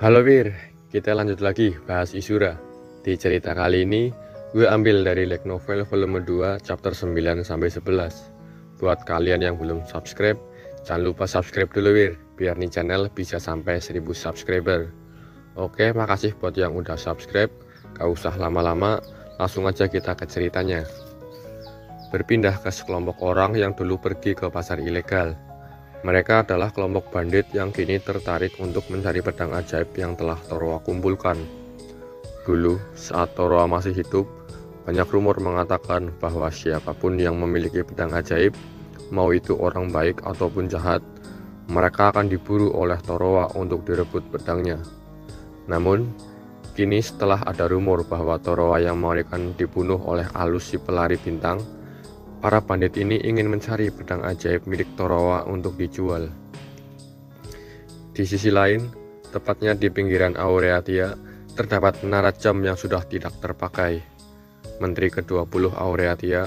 Halo Wir, kita lanjut lagi bahas Isura. Di cerita kali ini, gue ambil dari Light Novel volume 2 chapter 9-11. Buat kalian yang belum subscribe, jangan lupa subscribe dulu Wir, biar nih channel bisa sampai 1000 subscriber. Oke, makasih buat yang udah subscribe. Gak usah lama-lama, langsung aja kita ke ceritanya. Berpindah ke sekelompok orang yang dulu pergi ke pasar ilegal. Mereka adalah kelompok bandit yang kini tertarik untuk mencari pedang ajaib yang telah Toroa kumpulkan. Dulu, saat Toroa masih hidup, banyak rumor mengatakan bahwa siapapun yang memiliki pedang ajaib, mau itu orang baik ataupun jahat, mereka akan diburu oleh Toroa untuk direbut pedangnya. Namun, kini setelah ada rumor bahwa Toroa yang akan dibunuh oleh Alus si pelari bintang, para bandit ini ingin mencari pedang ajaib milik Toroa untuk dijual. Di sisi lain, tepatnya di pinggiran Aureatia, terdapat menara jam yang sudah tidak terpakai. Menteri ke-20 Aureatia,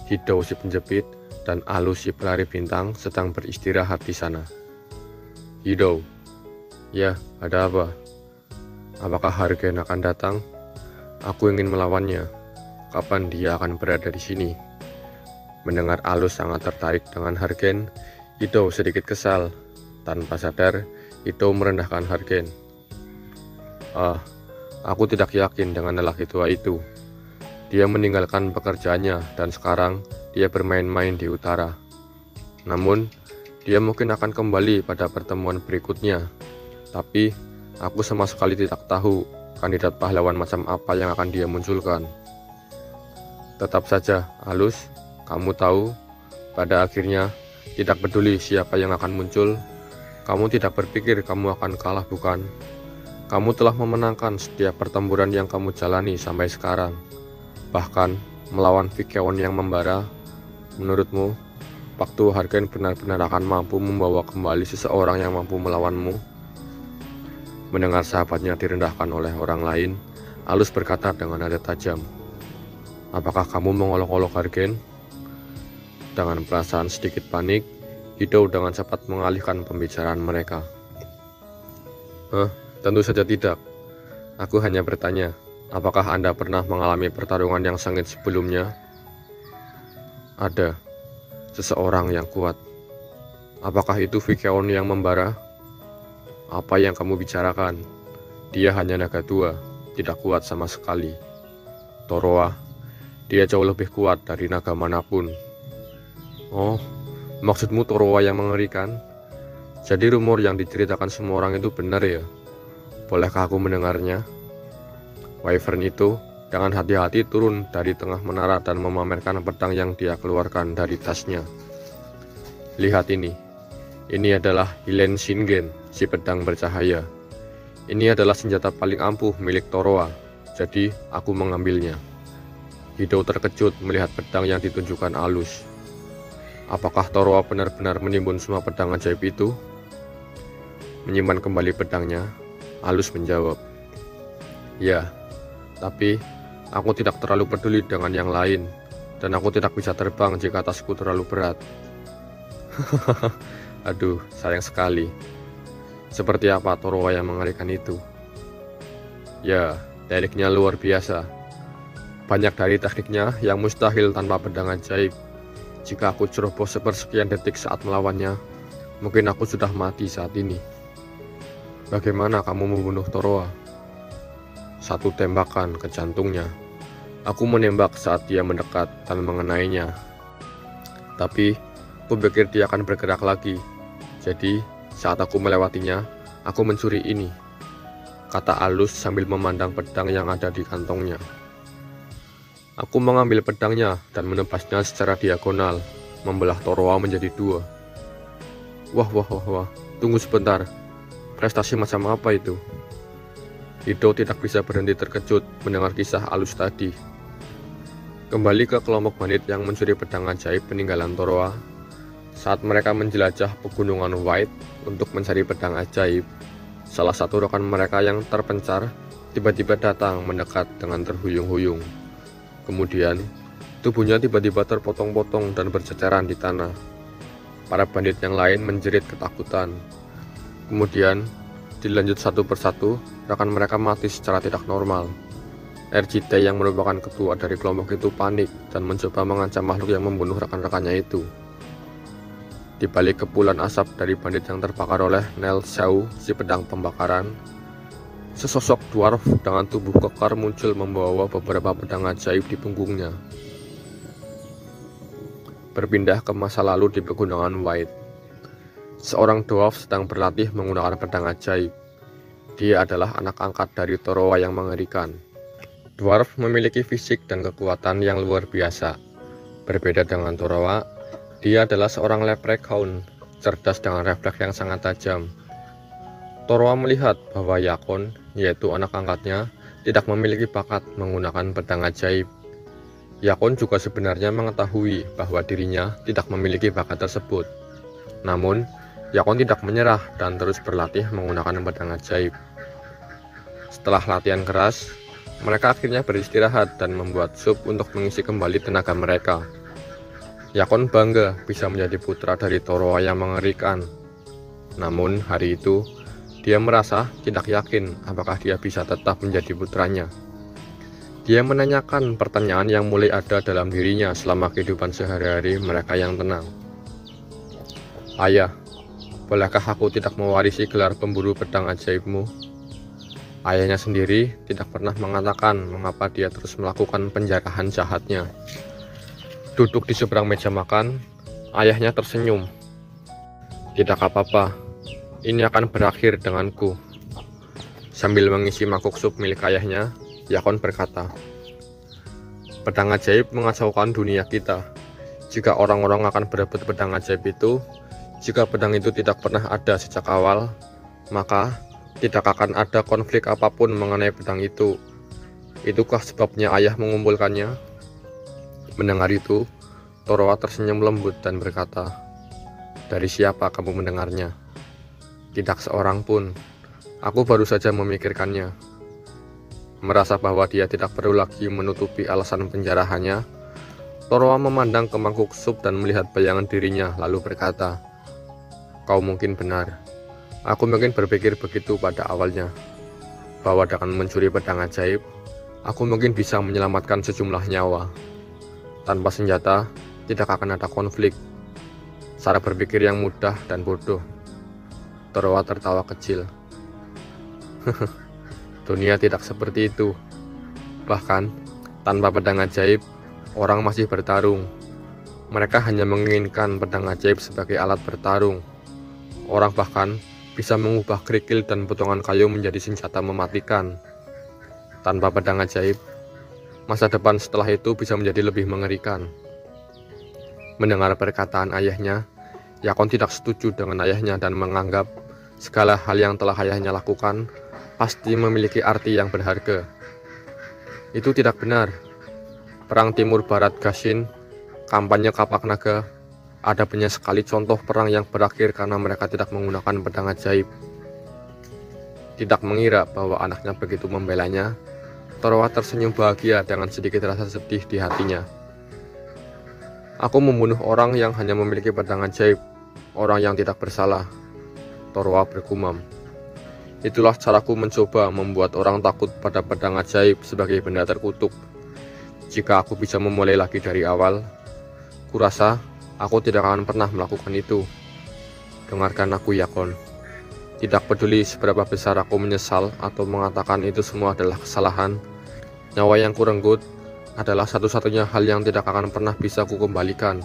Hidou si penjepit, dan Alus si pelari bintang sedang beristirahat di sana. Hidou, ya, ada apa? Apakah Hargen akan datang? Aku ingin melawannya. Kapan dia akan berada di sini? Mendengar Alus sangat tertarik dengan Hargen, Hidou sedikit kesal. Tanpa sadar, Hidou merendahkan Hargen. Aku tidak yakin dengan lelaki tua itu. Dia meninggalkan pekerjaannya dan sekarang dia bermain-main di utara. Namun, dia mungkin akan kembali pada pertemuan berikutnya. Tapi, aku sama sekali tidak tahu kandidat pahlawan macam apa yang akan dia munculkan. Tetap saja, Alus, kamu tahu, pada akhirnya tidak peduli siapa yang akan muncul, kamu tidak berpikir kamu akan kalah, bukan? Kamu telah memenangkan setiap pertempuran yang kamu jalani sampai sekarang. Bahkan melawan Vikeon yang membara. Menurutmu, waktu Hargen benar-benar akan mampu membawa kembali seseorang yang mampu melawanmu? Mendengar sahabatnya direndahkan oleh orang lain, Alus berkata dengan nada tajam, "Apakah kamu mengolok-olok Hargen?" Dengan perasaan sedikit panik, Hidou dengan cepat mengalihkan pembicaraan mereka. Tentu saja tidak. Aku hanya bertanya, apakah Anda pernah mengalami pertarungan yang sengit sebelumnya? Ada. Seseorang yang kuat. Apakah itu Vikeon yang membara? Apa yang kamu bicarakan? Dia hanya naga tua, tidak kuat sama sekali. Toroa, dia jauh lebih kuat dari naga manapun. Oh, maksudmu Toroa yang mengerikan? Jadi rumor yang diceritakan semua orang itu benar ya? Bolehkah aku mendengarnya? Wyvern itu dengan hati-hati turun dari tengah menara dan memamerkan pedang yang dia keluarkan dari tasnya. Lihat ini. Ini adalah Hilen Shingen, si pedang bercahaya. Ini adalah senjata paling ampuh milik Toroa, jadi aku mengambilnya. Hidou terkejut melihat pedang yang ditunjukkan Alus. Apakah Toroa benar-benar menimbun semua pedang ajaib itu? Menyimpan kembali pedangnya, Alus menjawab, "Ya, tapi aku tidak terlalu peduli dengan yang lain, dan aku tidak bisa terbang jika tasku terlalu berat." Aduh, sayang sekali. Seperti apa Toroa yang mengerikan itu? Ya, tekniknya luar biasa. Banyak dari tekniknya yang mustahil tanpa pedang ajaib. Jika aku ceroboh sepersekian detik saat melawannya, mungkin aku sudah mati saat ini. Bagaimana kamu membunuh Toroa? Satu tembakan ke jantungnya. Aku menembak saat dia mendekat dan mengenainya. Tapi, aku pikir dia akan bergerak lagi. Jadi, saat aku melewatinya, aku mencuri ini, kata Alus sambil memandang pedang yang ada di kantongnya. Aku mengambil pedangnya dan menebasnya secara diagonal, membelah Toroa menjadi dua. Wah, tunggu sebentar. Prestasi macam apa itu? Hidou tidak bisa berhenti terkejut mendengar kisah Alus tadi. Kembali ke kelompok bandit yang mencuri pedang ajaib peninggalan Toroa. Saat mereka menjelajah pegunungan White untuk mencari pedang ajaib, salah satu rekan mereka yang terpencar tiba-tiba datang mendekat dengan terhuyung-huyung. Kemudian, tubuhnya tiba-tiba terpotong-potong dan berceceran di tanah. Para bandit yang lain menjerit ketakutan. Kemudian, dilanjut satu persatu, rekan mereka mati secara tidak normal. RJT yang merupakan ketua dari kelompok itu panik dan mencoba mengancam makhluk yang membunuh rekan-rekannya itu. Di balik kepulan asap dari bandit yang terbakar oleh Nel Xiao, si pedang pembakaran, sesosok dwarf dengan tubuh kekar muncul membawa beberapa pedang ajaib di punggungnya. Berpindah ke masa lalu di pegunungan White. Seorang dwarf sedang berlatih menggunakan pedang ajaib. Dia adalah anak angkat dari Torowa yang mengerikan. Dwarf memiliki fisik dan kekuatan yang luar biasa. Berbeda dengan Torowa, dia adalah seorang leprechaun, cerdas dengan refleks yang sangat tajam. Torowa melihat bahwa Yakon, yaitu anak angkatnya, tidak memiliki bakat menggunakan pedang ajaib. Yakon juga sebenarnya mengetahui bahwa dirinya tidak memiliki bakat tersebut. Namun, Yakon tidak menyerah dan terus berlatih menggunakan pedang ajaib. Setelah latihan keras, mereka akhirnya beristirahat dan membuat sup untuk mengisi kembali tenaga mereka. Yakon bangga bisa menjadi putra dari Torowa yang mengerikan. Namun hari itu, dia merasa tidak yakin apakah dia bisa tetap menjadi putranya. Dia menanyakan pertanyaan yang mulai ada dalam dirinya selama kehidupan sehari-hari mereka yang tenang. Ayah, bolehkah aku tidak mewarisi gelar pemburu pedang ajaibmu? Ayahnya sendiri tidak pernah mengatakan mengapa dia terus melakukan penjarahan jahatnya. Duduk di seberang meja makan, ayahnya tersenyum. Tidak apa-apa, ini akan berakhir denganku. Sambil mengisi mangkuk sup milik ayahnya, Yakon berkata, pedang ajaib mengacaukan dunia kita. Jika orang-orang akan berebut pedang ajaib itu, jika pedang itu tidak pernah ada sejak awal, maka tidak akan ada konflik apapun mengenai pedang itu. Itukah sebabnya ayah mengumpulkannya? Mendengar itu, Torowa tersenyum lembut dan berkata, dari siapa kamu mendengarnya? Tidak seorang pun. Aku baru saja memikirkannya. Merasa bahwa dia tidak perlu lagi menutupi alasan penjarahannya, Torowa memandang ke mangkuk sup dan melihat bayangan dirinya lalu berkata, kau mungkin benar. Aku mungkin berpikir begitu pada awalnya, bahwa dengan mencuri pedang ajaib, aku mungkin bisa menyelamatkan sejumlah nyawa. Tanpa senjata, tidak akan ada konflik. Cara berpikir yang mudah dan bodoh. Torowa tertawa kecil. Dunia tidak seperti itu. Bahkan, tanpa pedang ajaib, orang masih bertarung. Mereka hanya menginginkan pedang ajaib sebagai alat bertarung. Orang bahkan bisa mengubah kerikil dan potongan kayu menjadi senjata mematikan. Tanpa pedang ajaib, masa depan setelah itu bisa menjadi lebih mengerikan. Mendengar perkataan ayahnya, Yakon tidak setuju dengan ayahnya dan menganggap segala hal yang telah ayahnya lakukan pasti memiliki arti yang berharga. Itu tidak benar. Perang Timur Barat Gashin, kampanye Kapak Naga, ada banyak sekali contoh perang yang berakhir karena mereka tidak menggunakan pedang ajaib. Tidak mengira bahwa anaknya begitu membelanya, Torowa tersenyum bahagia dengan sedikit rasa sedih di hatinya. Aku membunuh orang yang hanya memiliki pedang ajaib, orang yang tidak bersalah, Torowa bergumam. Itulah caraku mencoba membuat orang takut pada pedang ajaib sebagai benda terkutuk. Jika aku bisa memulai lagi dari awal, kurasa aku tidak akan pernah melakukan itu. Dengarkan aku, Yakon. Tidak peduli seberapa besar aku menyesal atau mengatakan itu semua adalah kesalahan, nyawa yang kurenggut adalah satu-satunya hal yang tidak akan pernah bisa kukembalikan.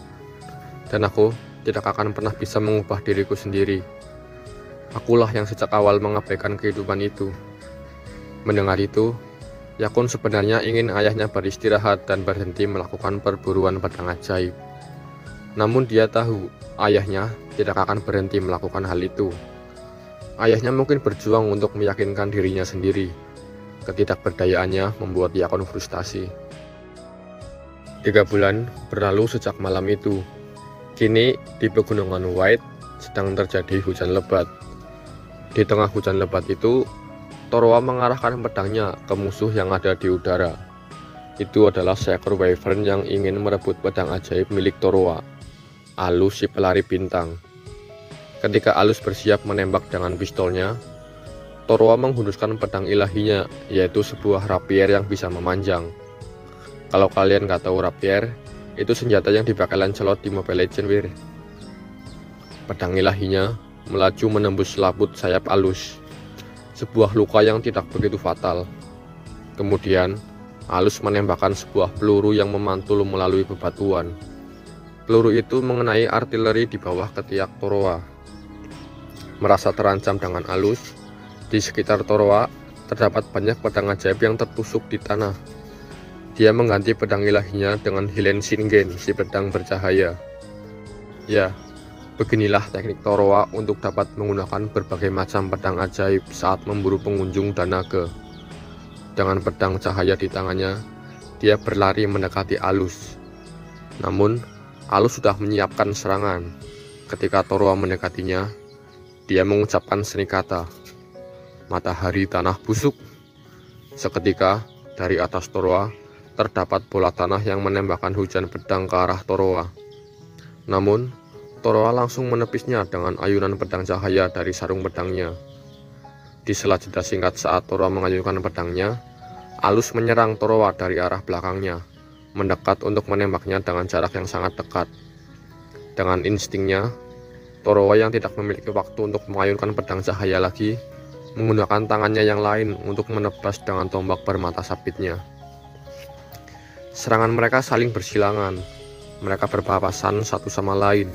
Dan aku tidak akan pernah bisa mengubah diriku sendiri. Akulah yang sejak awal mengabaikan kehidupan itu. Mendengar itu, Yakon sebenarnya ingin ayahnya beristirahat dan berhenti melakukan perburuan pedang ajaib. Namun dia tahu ayahnya tidak akan berhenti melakukan hal itu. Ayahnya mungkin berjuang untuk meyakinkan dirinya sendiri. Ketidakberdayaannya membuat Yakon frustasi. 3 bulan berlalu sejak malam itu. Kini di pegunungan White sedang terjadi hujan lebat. Di tengah hujan lebat itu, Torowa mengarahkan pedangnya ke musuh yang ada di udara. Itu adalah seekor wyvern yang ingin merebut pedang ajaib milik Torowa, Alus si pelari bintang. Ketika Alus bersiap menembak dengan pistolnya, Torowa menghunuskan pedang ilahinya, yaitu sebuah rapier yang bisa memanjang. Kalau kalian nggak tahu rapier, itu senjata yang dipakai Lancelot di Mobile Legends, wir. Pedang ilahinya melaju menembus selaput sayap Alus, sebuah luka yang tidak begitu fatal. Kemudian, Alus menembakkan sebuah peluru yang memantul melalui bebatuan. Peluru itu mengenai artileri di bawah ketiak Torowa. Merasa terancam dengan Alus, di sekitar Torowa terdapat banyak pedang ajaib yang tertusuk di tanah. Dia mengganti pedang ilahinya dengan Hilen Shingen, si pedang bercahaya. Ya, beginilah teknik Torowa untuk dapat menggunakan berbagai macam pedang ajaib saat memburu pengunjung dan naga. Dengan pedang cahaya di tangannya, dia berlari mendekati Alus. Namun, Alus sudah menyiapkan serangan. Ketika Torowa mendekatinya, dia mengucapkan seni kata, "Matahari tanah busuk." Seketika, dari atas Torowa, terdapat bola tanah yang menembakkan hujan pedang ke arah Torowa. Namun, Torowa langsung menepisnya dengan ayunan pedang cahaya dari sarung pedangnya. Di sela jeda singkat saat Torowa mengayunkan pedangnya, Alus menyerang Torowa dari arah belakangnya, mendekat untuk menembaknya dengan jarak yang sangat dekat. Dengan instingnya, Torowa yang tidak memiliki waktu untuk mengayunkan pedang cahaya lagi, menggunakan tangannya yang lain untuk menebas dengan tombak bermata sabitnya. Serangan mereka saling bersilangan, mereka berpapasan satu sama lain.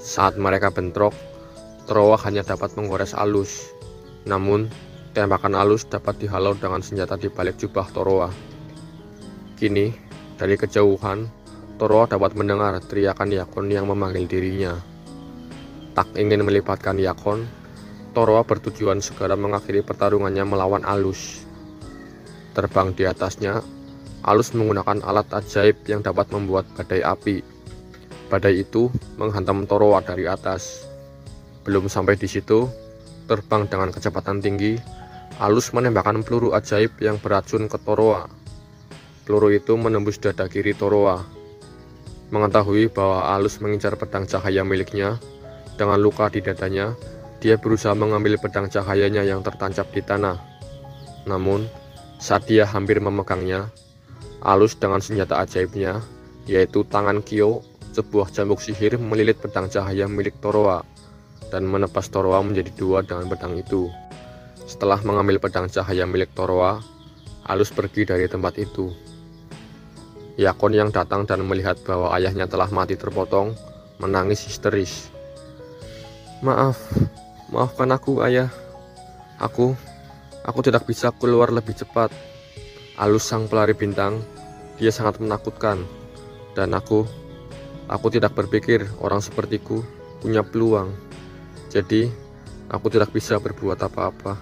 Saat mereka bentrok, Torowa hanya dapat menggores Alus. Namun, tembakan Alus dapat dihalau dengan senjata di balik jubah Torowa. Kini, dari kejauhan, Torowa dapat mendengar teriakan Yakon yang memanggil dirinya. Tak ingin melibatkan Yakon, Torowa bertujuan segera mengakhiri pertarungannya melawan Alus. Terbang di atasnya, Alus menggunakan alat ajaib yang dapat membuat badai api. Badai itu menghantam Torowa dari atas. Belum sampai di situ, terbang dengan kecepatan tinggi, Alus menembakkan peluru ajaib yang beracun ke Torowa. Peluru itu menembus dada kiri Torowa. Mengetahui bahwa Alus mengincar pedang cahaya miliknya, dengan luka di dadanya, dia berusaha mengambil pedang cahayanya yang tertancap di tanah. Namun, saat dia hampir memegangnya, Alus dengan senjata ajaibnya, yaitu tangan Kyo, sebuah cambuk sihir melilit pedang cahaya milik Torowa, dan menebas Torowa menjadi dua dengan pedang itu. Setelah mengambil pedang cahaya milik Torowa, Alus pergi dari tempat itu. Yakon yang datang dan melihat bahwa ayahnya telah mati terpotong, menangis histeris. Maafkan aku, ayah. Aku tidak bisa keluar lebih cepat. Alus sang pelari bintang, dia sangat menakutkan. Dan aku tidak berpikir orang sepertiku punya peluang. Jadi, aku tidak bisa berbuat apa-apa.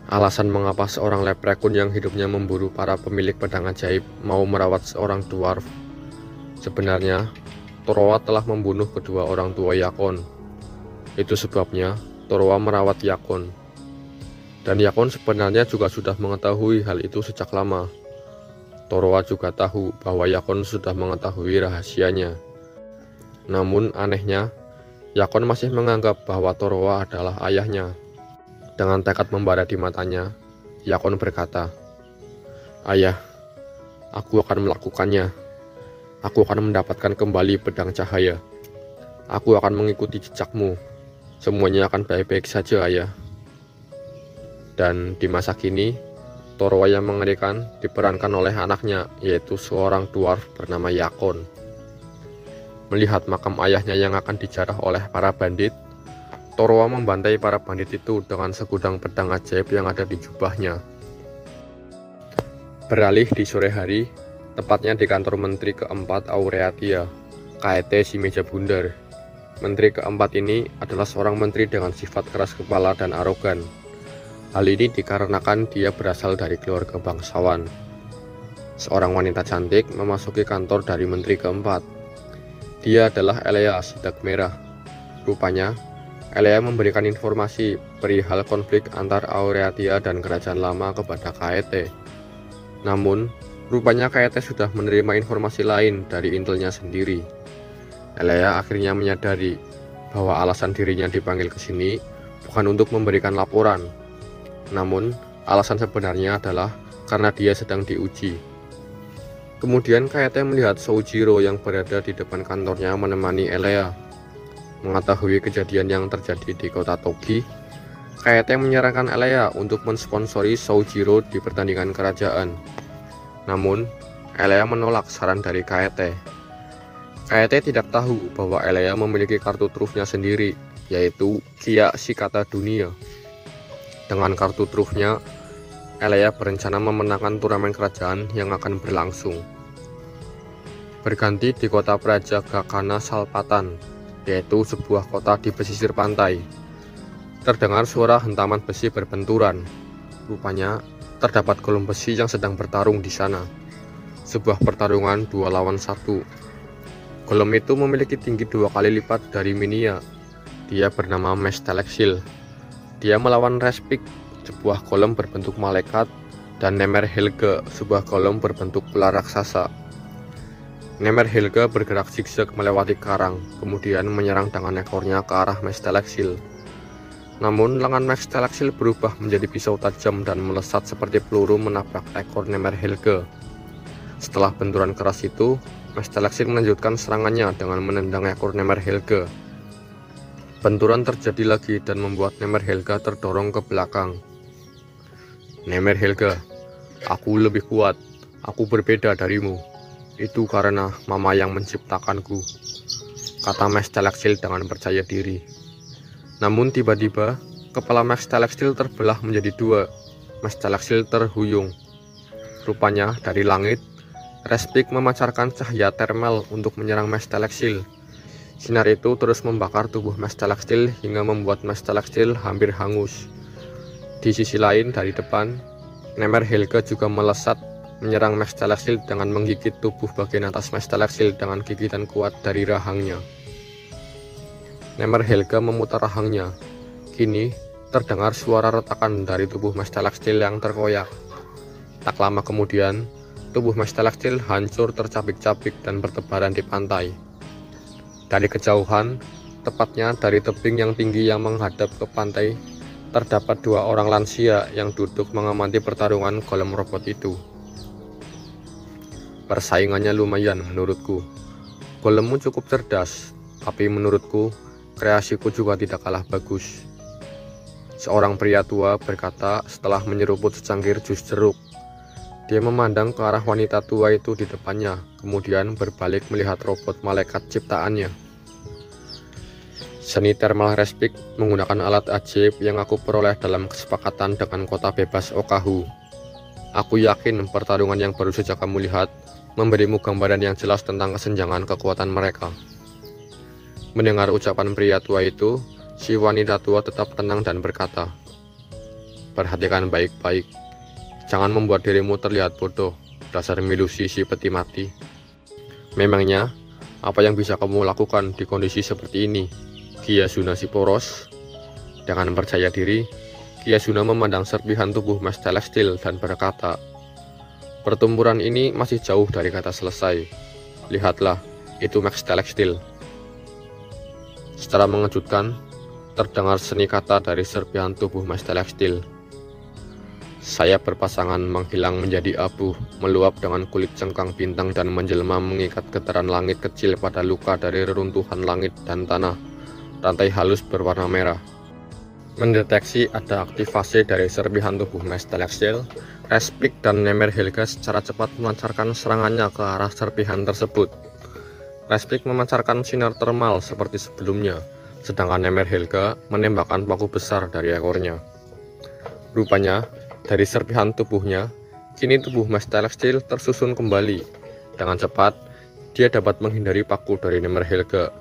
Alasan mengapa seorang leprekun yang hidupnya memburu para pemilik pedang ajaib mau merawat seorang dwarf. Sebenarnya, Torowa telah membunuh kedua orang tua Yakon. Itu sebabnya Torowa merawat Yakon. Dan Yakon sebenarnya juga sudah mengetahui hal itu sejak lama. Torowa juga tahu bahwa Yakon sudah mengetahui rahasianya. Namun anehnya, Yakon masih menganggap bahwa Torowa adalah ayahnya. Dengan tekad membara di matanya, Yakon berkata, "Ayah, aku akan melakukannya. Aku akan mendapatkan kembali pedang cahaya. Aku akan mengikuti jejakmu. Semuanya akan baik-baik saja, ayah." Dan di masa kini, Torowa yang mengerikan diperankan oleh anaknya, yaitu seorang dwarf bernama Yakon. Melihat makam ayahnya yang akan dijarah oleh para bandit, Torowa membantai para bandit itu dengan segudang pedang ajaib yang ada di jubahnya. Beralih di sore hari, tepatnya di kantor Menteri keempat Aureatia, KET si meja bundar. Menteri keempat ini adalah seorang menteri dengan sifat keras kepala dan arogan. Hal ini dikarenakan dia berasal dari keluarga bangsawan. Seorang wanita cantik memasuki kantor dari menteri keempat. Dia adalah Elea Sidak Merah. Rupanya, Elea memberikan informasi perihal konflik antar Aureatia dan Kerajaan Lama kepada KET. Namun, rupanya KET sudah menerima informasi lain dari intelnya sendiri. Elea akhirnya menyadari bahwa alasan dirinya dipanggil ke sini bukan untuk memberikan laporan. Namun, alasan sebenarnya adalah karena dia sedang diuji. Kemudian Kaete melihat Soujiro yang berada di depan kantornya menemani Elea. Mengetahui kejadian yang terjadi di kota Togi, Kaete menyarankan Elea untuk mensponsori Soujiro di pertandingan kerajaan. Namun, Elea menolak saran dari Kaete. Kaete tidak tahu bahwa Elea memiliki kartu trufnya sendiri, yaitu Kia Shikata Dunia. Dengan kartu trufnya, Elea berencana memenangkan turnamen kerajaan yang akan berlangsung. Berganti di kota Prajaghana Salpatan, yaitu sebuah kota di pesisir pantai. Terdengar suara hentaman besi berbenturan. Rupanya, terdapat golem besi yang sedang bertarung di sana. Sebuah pertarungan 2 lawan 1. Golem itu memiliki tinggi 2 kali lipat dari Minia. Dia bernama Mestelexil. Dia melawan Respik, sebuah golem berbentuk malaikat, dan Nemer Helge, sebuah golem berbentuk ular raksasa. Nemer Helge bergerak zigzag melewati karang, kemudian menyerang dengan ekornya ke arah Mestelexil. Namun lengan Mestelexil berubah menjadi pisau tajam dan melesat seperti peluru menabrak ekor Nemer Helge. Setelah benturan keras itu, Mestelexil melanjutkan serangannya dengan menendang ekor Nemer Helge. Benturan terjadi lagi dan membuat Nemer Helge terdorong ke belakang. Nemer Helge, aku lebih kuat, aku berbeda darimu. Itu karena Mama yang menciptakanku, kata Mestelexil dengan percaya diri. Namun tiba-tiba, kepala Mestelexil terbelah menjadi 2. Mestelexil terhuyung. Rupanya dari langit, Respik memancarkan cahaya termal untuk menyerang Mestelexil. Sinar itu terus membakar tubuh Mestelexil hingga membuat Mestelexil hampir hangus. Di sisi lain dari depan, Nemer Helge juga melesat menyerang Mestelexil dengan menggigit tubuh bagian atas Mestelexil dengan gigitan kuat dari rahangnya. Nemer Helge memutar rahangnya. Kini terdengar suara retakan dari tubuh Mestelexil yang terkoyak. Tak lama kemudian, tubuh Mestelexil hancur tercabik-cabik dan bertebaran di pantai. Dari kejauhan, tepatnya dari tebing yang tinggi yang menghadap ke pantai, terdapat 2 orang lansia yang duduk mengamati pertarungan golem robot itu. Persaingannya lumayan menurutku. Golemmu cukup cerdas, tapi menurutku kreasiku juga tidak kalah bagus. Seorang pria tua berkata setelah menyeruput secangkir jus jeruk. Dia memandang ke arah wanita tua itu di depannya, kemudian berbalik melihat robot malaikat ciptaannya. Seni thermal Respik menggunakan alat ajaib yang aku peroleh dalam kesepakatan dengan kota bebas Okahu. Aku yakin pertarungan yang baru saja kamu lihat memberimu gambaran yang jelas tentang kesenjangan kekuatan mereka. Mendengar ucapan pria tua itu, si wanita tua tetap tenang dan berkata, "Perhatikan baik-baik. Jangan membuat dirimu terlihat bodoh, dasar milusi si peti mati. Memangnya, apa yang bisa kamu lakukan di kondisi seperti ini, Gyasuna si poros?" Dengan percaya diri, Gyasuna memandang serpihan tubuh Mestelexil dan berkata, "Pertempuran ini masih jauh dari kata selesai. Lihatlah, itu Mestelexil." Secara mengejutkan, terdengar seni kata dari serpihan tubuh Mestelexil. Sayap berpasangan menghilang menjadi abu, meluap dengan kulit cengkang bintang dan menjelma mengikat getaran langit kecil pada luka dari reruntuhan langit dan tanah. Rantai halus berwarna merah. Mendeteksi ada aktivasi dari serpihan tubuh Mestelexil, Respik dan Nemer Helge secara cepat melancarkan serangannya ke arah serpihan tersebut. Respik memancarkan sinar termal seperti sebelumnya, sedangkan Nemer Helge menembakkan paku besar dari ekornya. Rupanya, dari serpihan tubuhnya, kini tubuh Mestelexil tersusun kembali. Dengan cepat, dia dapat menghindari paku dari Nemer Helge.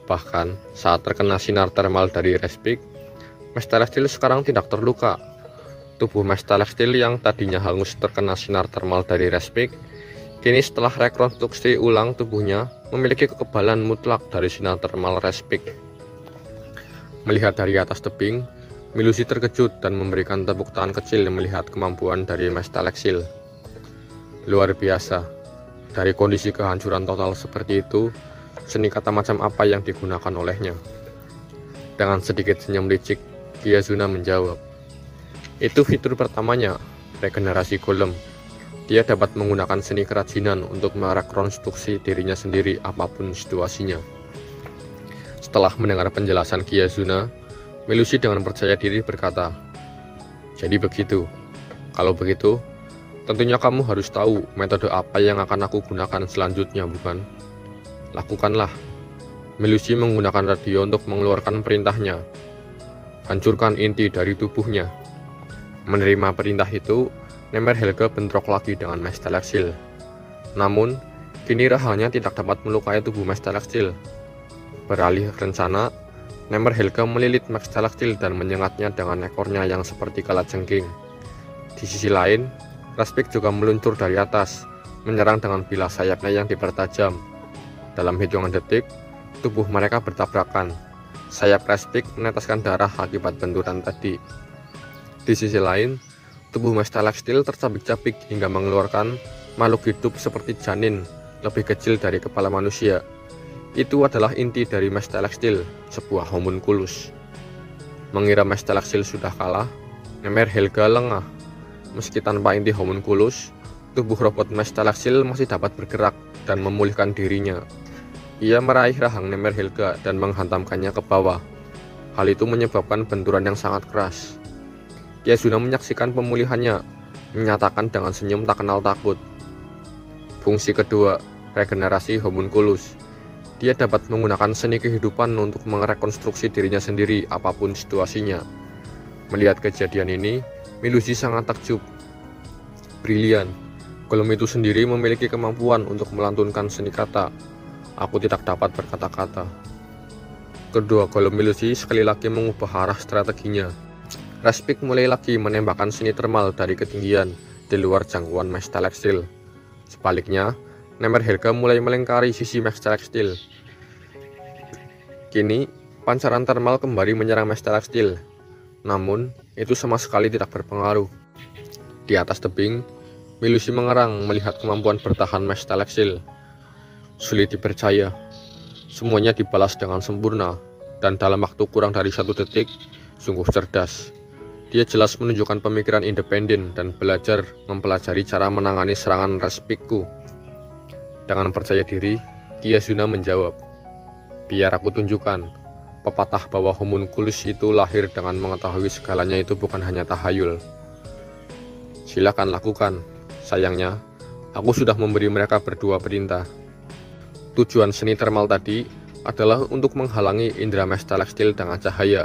Bahkan, saat terkena sinar termal dari Respik, Mestelexil sekarang tidak terluka. Tubuh Mestelexil yang tadinya hangus terkena sinar termal dari Respik, kini setelah rekonstruksi ulang tubuhnya memiliki kekebalan mutlak dari sinar termal Respik. Melihat dari atas tebing, Milusi terkejut dan memberikan tepuk tangan kecil melihat kemampuan dari Mestelexil. Luar biasa, dari kondisi kehancuran total seperti itu, seni kata macam apa yang digunakan olehnya? Dengan sedikit senyum licik, Kiazuna menjawab, itu fitur pertamanya, regenerasi golem. Dia dapat menggunakan seni kerajinan untuk merekonstruksi dirinya sendiri apapun situasinya. Setelah mendengar penjelasan Kiazuna, Melusi dengan percaya diri berkata, jadi begitu. Kalau begitu, tentunya kamu harus tahu metode apa yang akan aku gunakan selanjutnya, bukan? Lakukanlah. Melusi menggunakan radio untuk mengeluarkan perintahnya. Hancurkan inti dari tubuhnya. Menerima perintah itu, Nemer Helga bentrok lagi dengan Mestelexil. Namun, kini rahangnya tidak dapat melukai tubuh Mestelexil. Beralih rencana, Nemer Helga melilit Mestelexil dan menyengatnya dengan ekornya yang seperti kalajengking. Di sisi lain, Raspik juga meluncur dari atas, menyerang dengan bilah sayapnya yang dipertajam. Dalam hitungan detik, tubuh mereka bertabrakan. Sayap Raspik meneteskan darah akibat benturan tadi. Di sisi lain, tubuh Mestelexil tercabik-cabik hingga mengeluarkan makhluk hidup seperti janin, lebih kecil dari kepala manusia. Itu adalah inti dari Mestelexil, sebuah homunculus. Mengira Mestelexil sudah kalah, Nemer Helga lengah. Meski tanpa inti homunculus, tubuh robot Mestelexil masih dapat bergerak dan memulihkan dirinya. Ia meraih rahang Nemer Helga dan menghantamkannya ke bawah. Hal itu menyebabkan benturan yang sangat keras. Kiazuna menyaksikan pemulihannya, menyatakan dengan senyum tak kenal takut. Fungsi kedua, regenerasi homunculus. Dia dapat menggunakan seni kehidupan untuk merekonstruksi dirinya sendiri apapun situasinya. Melihat kejadian ini, Melusi sangat takjub. Brilian, golem itu sendiri memiliki kemampuan untuk melantunkan seni kata. Aku tidak dapat berkata-kata. Kedua golem Melusi sekali lagi mengubah arah strateginya. Raspik mulai lagi menembakkan seni termal dari ketinggian di luar jangkauan Mestelexil. Sebaliknya, Nemer Helga mulai melingkari sisi Mestelexil. Kini, pancaran termal kembali menyerang Mestelexil. Namun, itu sama sekali tidak berpengaruh. Di atas tebing, Melusi mengerang melihat kemampuan bertahan Mestelexil. Sulit dipercaya, semuanya dibalas dengan sempurna, dan dalam waktu kurang dari 1 detik, sungguh cerdas. Dia jelas menunjukkan pemikiran independen dan belajar mempelajari cara menangani serangan Raspikku. Dengan percaya diri, Kiazuna menjawab, biar aku tunjukkan, pepatah bahwa homunculus itu lahir dengan mengetahui segalanya itu bukan hanya tahayul. Silakan lakukan, sayangnya, aku sudah memberi mereka berdua perintah. Tujuan seni termal tadi adalah untuk menghalangi indera Mestelexil dengan cahaya.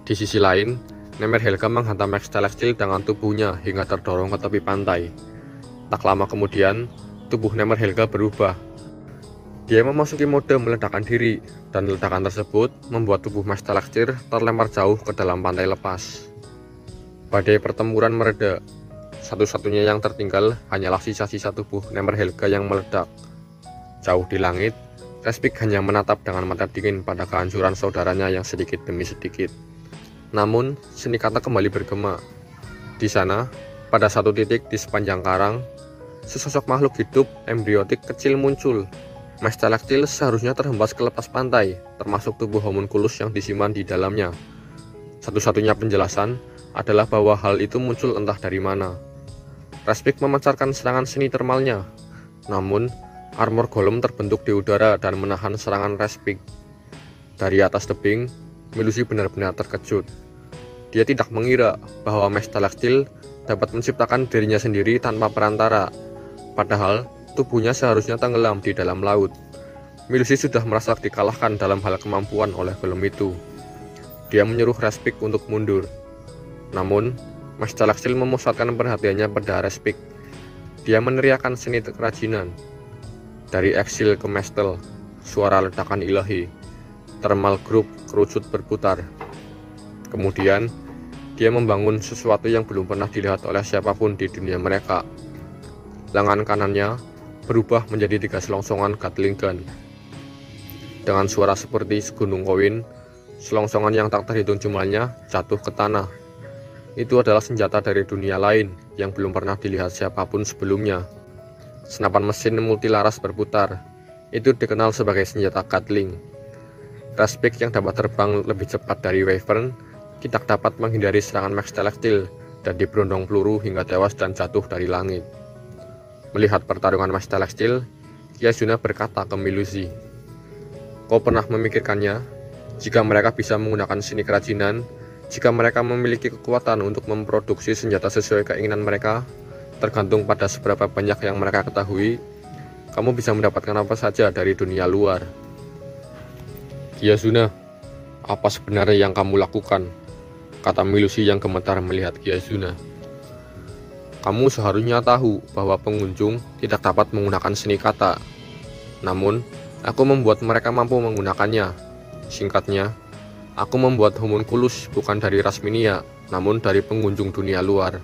Di sisi lain, Nemer Helga menghantam Mestelexil dengan tubuhnya hingga terdorong ke tepi pantai. Tak lama kemudian, tubuh Nemer Helga berubah. Dia memasuki mode meledakkan diri, dan ledakan tersebut membuat tubuh Mestelexil terlempar jauh ke dalam pantai lepas. Badai pertempuran mereda. Satu-satunya yang tertinggal hanyalah sisa-sisa tubuh Nemer Helga yang meledak. Jauh di langit, Raspik hanya menatap dengan mata dingin pada kehancuran saudaranya yang sedikit demi sedikit. Namun, seni kata kembali bergema. Di sana, pada satu titik di sepanjang karang, sesosok makhluk hidup embriotik kecil muncul. Mestelexil seharusnya terhempas ke lepas pantai, termasuk tubuh homunculus yang disimpan di dalamnya. Satu-satunya penjelasan adalah bahwa hal itu muncul entah dari mana. Raspik memancarkan serangan seni termalnya, namun armor golem terbentuk di udara dan menahan serangan Raspik. Dari atas tebing, Melusi benar-benar terkejut. Dia tidak mengira bahwa Mestelexil dapat menciptakan dirinya sendiri tanpa perantara, padahal tubuhnya seharusnya tenggelam di dalam laut. Melusi sudah merasa dikalahkan dalam hal kemampuan oleh golem itu. Dia menyuruh Raspik untuk mundur. Namun, Mestelexil memusatkan perhatiannya pada Raspik. Dia meneriakkan seni kerajinan. Dari eksil ke Mestel, suara ledakan ilahi. Thermal group kerucut berputar. Kemudian, dia membangun sesuatu yang belum pernah dilihat oleh siapapun di dunia mereka. Lengan kanannya berubah menjadi 3 selongsongan Gatling gun. Dengan suara seperti segunung koin, selongsongan yang tak terhitung jumlahnya jatuh ke tanah. Itu adalah senjata dari dunia lain yang belum pernah dilihat siapapun sebelumnya. Senapan mesin multilaras berputar. Itu dikenal sebagai senjata Gatling. Raspik yang dapat terbang lebih cepat dari Wyvern tidak dapat menghindari serangan Max Celestial dan diberondong peluru hingga tewas dan jatuh dari langit. Melihat pertarungan Max Celestial, Kyazuna berkata ke Melusi, "Kau pernah memikirkannya? Jika mereka bisa menggunakan seni kerajinan, jika mereka memiliki kekuatan untuk memproduksi senjata sesuai keinginan mereka, tergantung pada seberapa banyak yang mereka ketahui, kamu bisa mendapatkan apa saja dari dunia luar." "Kyazuna, apa sebenarnya yang kamu lakukan?" kata Melusi yang gemetar melihat Kyazuna. "Kamu seharusnya tahu bahwa pengunjung tidak dapat menggunakan seni kata. Namun, aku membuat mereka mampu menggunakannya. Singkatnya, aku membuat homunculus bukan dari ras Minia, namun dari pengunjung dunia luar."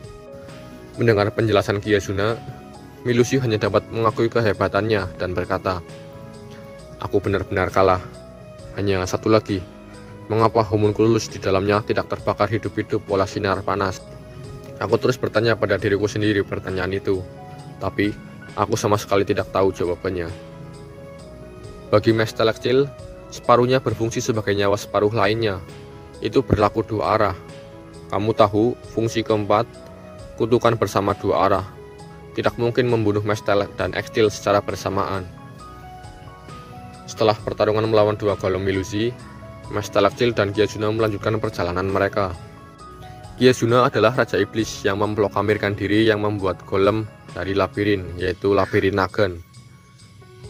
Mendengar penjelasan Kyazuna, Melusi hanya dapat mengakui kehebatannya dan berkata, "Aku benar-benar kalah. Hanya satu lagi. Mengapa homunculus di dalamnya tidak terbakar hidup-hidup oleh sinar panas?" Aku terus bertanya pada diriku sendiri pertanyaan itu, tapi aku sama sekali tidak tahu jawabannya. Bagi Max Celestial, separuhnya berfungsi sebagai nyawa separuh lainnya. Itu berlaku dua arah. Kamu tahu fungsi keempat, kutukan bersama dua arah. Tidak mungkin membunuh Max dan Extil secara bersamaan. Setelah pertarungan melawan dua golem Melusi, Max Celestial dan Kyazuna melanjutkan perjalanan mereka. Kyazuna adalah Raja Iblis yang memproklamirkan diri yang membuat golem dari labirin, yaitu labirin Nagen.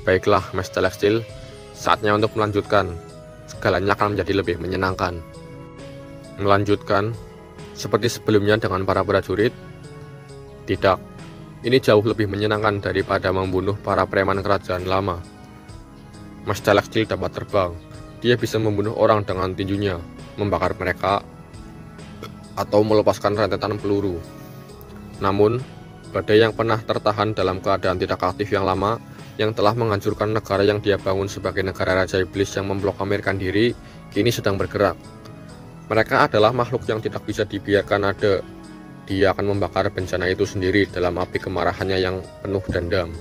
Baiklah Max Celestial, saatnya untuk melanjutkan. Segalanya akan menjadi lebih menyenangkan. Melanjutkan, seperti sebelumnya dengan para prajurit? Tidak, ini jauh lebih menyenangkan daripada membunuh para preman kerajaan lama. Max Celestial dapat terbang. Dia bisa membunuh orang dengan tinjunya, membakar mereka, atau melepaskan rentetan peluru. Namun, badai yang pernah tertahan dalam keadaan tidak aktif yang lama, yang telah menghancurkan negara yang dia bangun sebagai negara Raja Iblis yang memproklamirkan diri, kini sedang bergerak. Mereka adalah makhluk yang tidak bisa dibiarkan ada. Dia akan membakar bencana itu sendiri dalam api kemarahannya yang penuh dendam.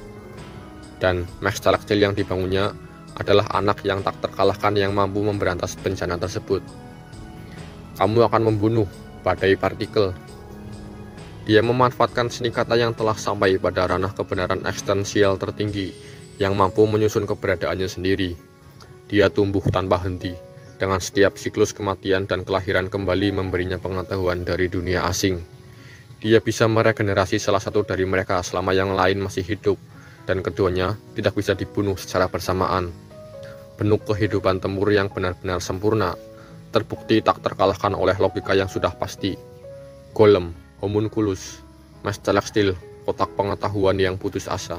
Dan Max Celestial yang dibangunnya adalah anak yang tak terkalahkan yang mampu memberantas bencana tersebut. Kamu akan membunuh badai partikel. Dia memanfaatkan seni kata yang telah sampai pada ranah kebenaran eksistensial tertinggi yang mampu menyusun keberadaannya sendiri. Dia tumbuh tanpa henti, dengan setiap siklus kematian dan kelahiran kembali memberinya pengetahuan dari dunia asing. Dia bisa meregenerasi salah satu dari mereka selama yang lain masih hidup, dan keduanya tidak bisa dibunuh secara bersamaan. Benuk kehidupan tempur yang benar-benar sempurna, terbukti tak terkalahkan oleh logika yang sudah pasti. Golem, homunculus, Max Celestial, kotak pengetahuan yang putus asa.